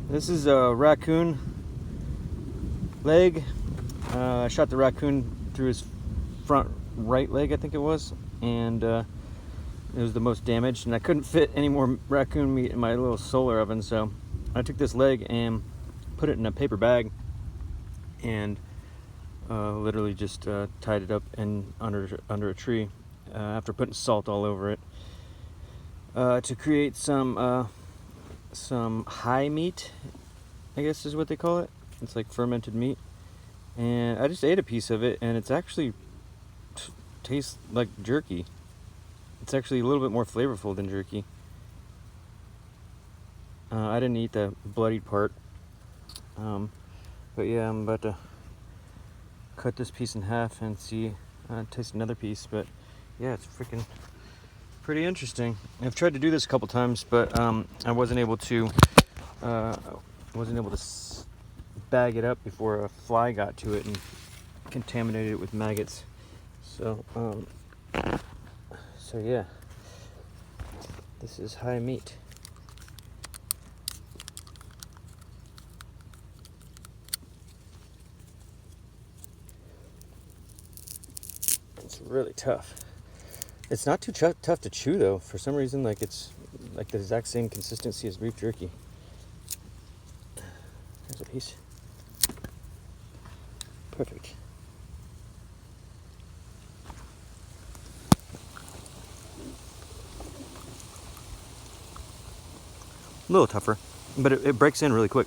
This is a raccoon leg. I shot the raccoon through his front right leg, I think it was, and it was the most damaged, and I couldn't fit any more raccoon meat in my little solar oven, so I took this leg and put it in a paper bag and literally just tied it up and under a tree after putting salt all over it to create some high meat, I guess is what they call it. It's like fermented meat, and I just ate a piece of it, and it's actually tastes like jerky. It's actually a little bit more flavorful than jerky. I didn't eat the bloodied part, but yeah, I'm about to cut this piece in half and see, taste another piece. But yeah, it's freaking pretty interesting. I've tried to do this a couple times, but I wasn't able to bag it up before a fly got to it and contaminated it with maggots. So yeah, this is high meat. It's really tough. It's not too tough to chew though. For some reason, like it's like the exact same consistency as beef jerky. There's a piece. Perfect. A little tougher, but it breaks in really quick.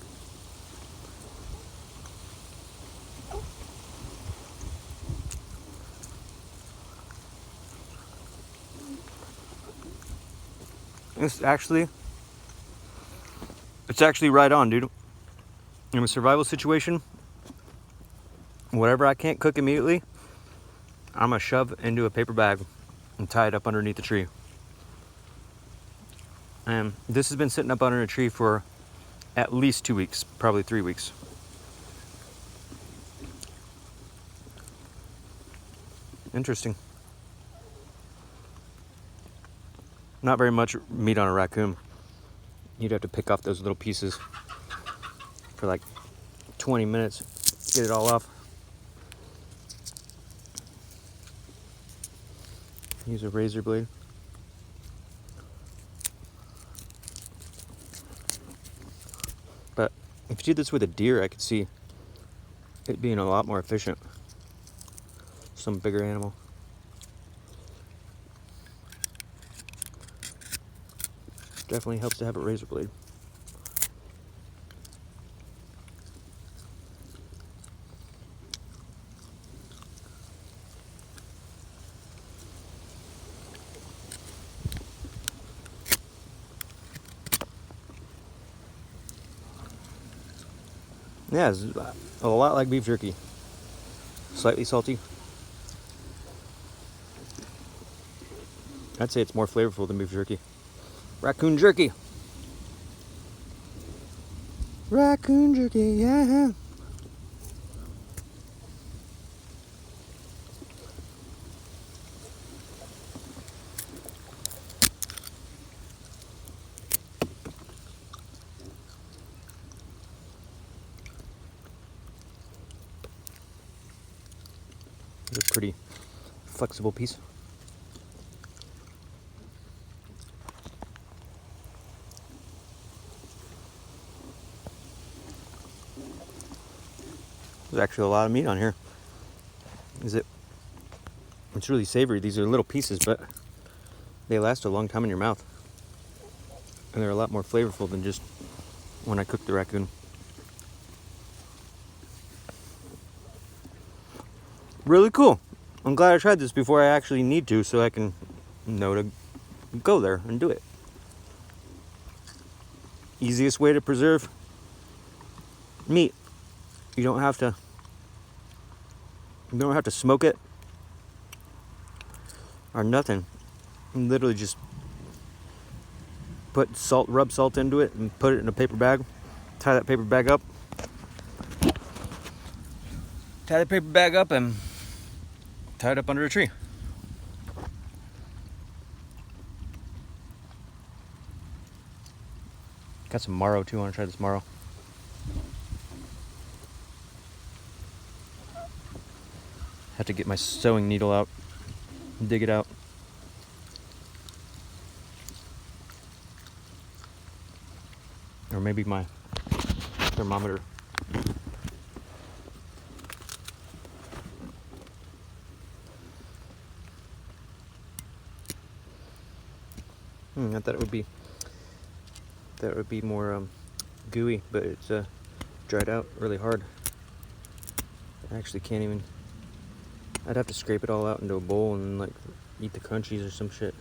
It's actually right on, dude. In a survival situation, whatever I can't cook immediately, I'm gonna shove into a paper bag and tie it up underneath the tree. And this has been sitting up under a tree for at least 2 weeks, probably 3 weeks. Interesting. Not very much meat on a raccoon. You'd have to pick off those little pieces for like 20 minutes, get it all off. Use a razor blade. But if you did this with a deer, I could see it being a lot more efficient. Some bigger animal. Definitely helps to have a razor blade. Yeah, it's a lot like beef jerky. Slightly salty. I'd say it's more flavorful than beef jerky. Raccoon jerky. Raccoon jerky, yeah. It's a pretty flexible piece. There's actually a lot of meat on here. It's really savory. These are little pieces, but they last a long time in your mouth. And they're a lot more flavorful than just when I cooked the raccoon. Really cool. I'm glad I tried this before I actually need to, so I can know to go there and do it. Easiest way to preserve meat. You don't have to smoke it or nothing. You literally just rub salt into it and put it in a paper bag. Tie that paper bag up. And tie it up under a tree. Got some marrow too. I want to try this marrow. Have to get my sewing needle out and dig it out. Or maybe my thermometer. I thought it would be more gooey, but it's dried out really hard. I actually can't even. I'd have to scrape it all out into a bowl and like eat the crunchies or some shit.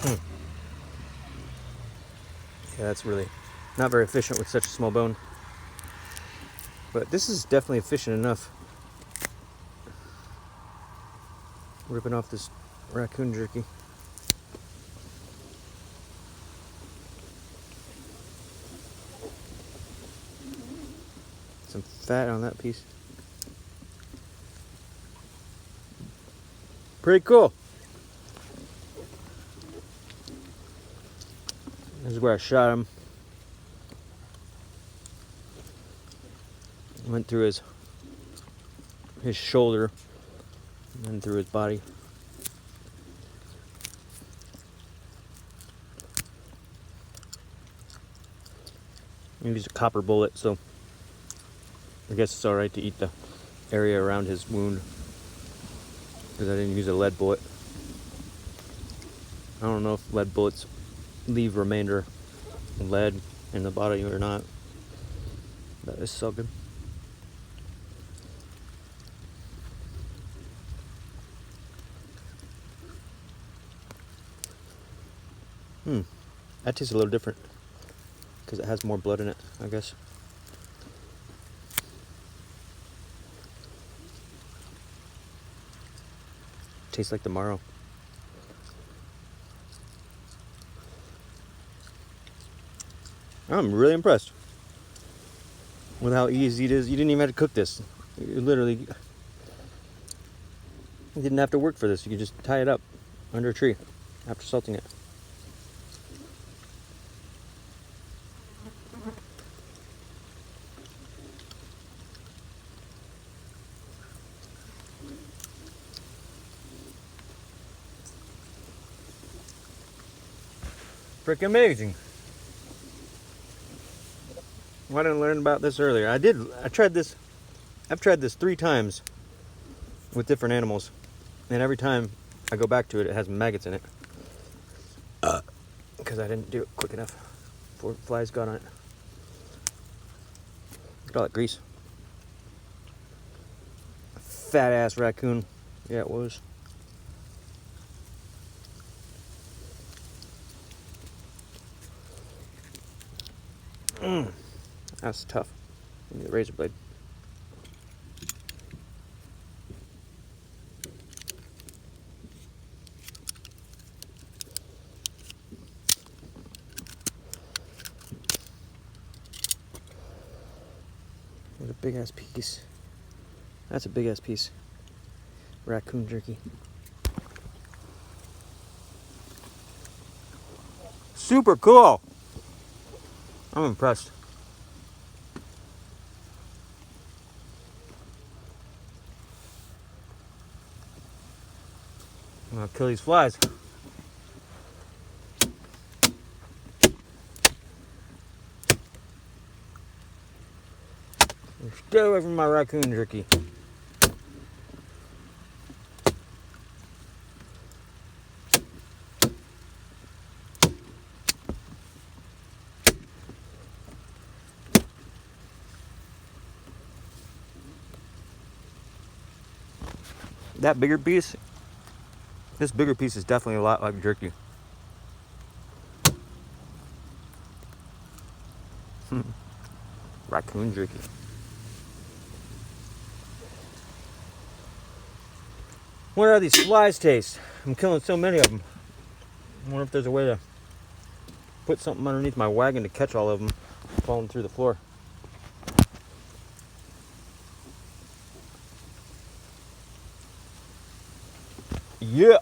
Yeah, that's really not very efficient with such a small bone. But this is definitely efficient enough. Ripping off this raccoon jerky. Some fat on that piece. Pretty cool. This is where I shot him. Went through his shoulder and then through his body. I used a copper bullet, so I guess it's alright to eat the area around his wound, because I didn't use a lead bullet. I don't know if lead bullets leave remainder lead in the body or not. That is so good. That tastes a little different because it has more blood in it, I guess. Tastes like the marrow. I'm really impressed with how easy it is. You didn't even have to cook this. You literally didn't have to work for this. You could just tie it up under a tree after salting it. Freaking amazing. Why didn't I learn about this earlier? I've tried this 3 times with different animals, and every time I go back to it, it has maggots in it. Because I didn't do it quick enough before flies got on it. Look at all that grease. Fat ass raccoon. Yeah, it was. That's tough. Give me the razor blade. There's a big ass piece. That's a big ass piece. Raccoon jerky. Super cool. I'm impressed. I'm gonna kill these flies. Stay away from my raccoon jerky. That bigger piece, this bigger piece is definitely a lot like jerky. Raccoon jerky. What are these flies taste? I'm killing so many of them. I wonder if there's a way to put something underneath my wagon to catch all of them falling through the floor. Yeah.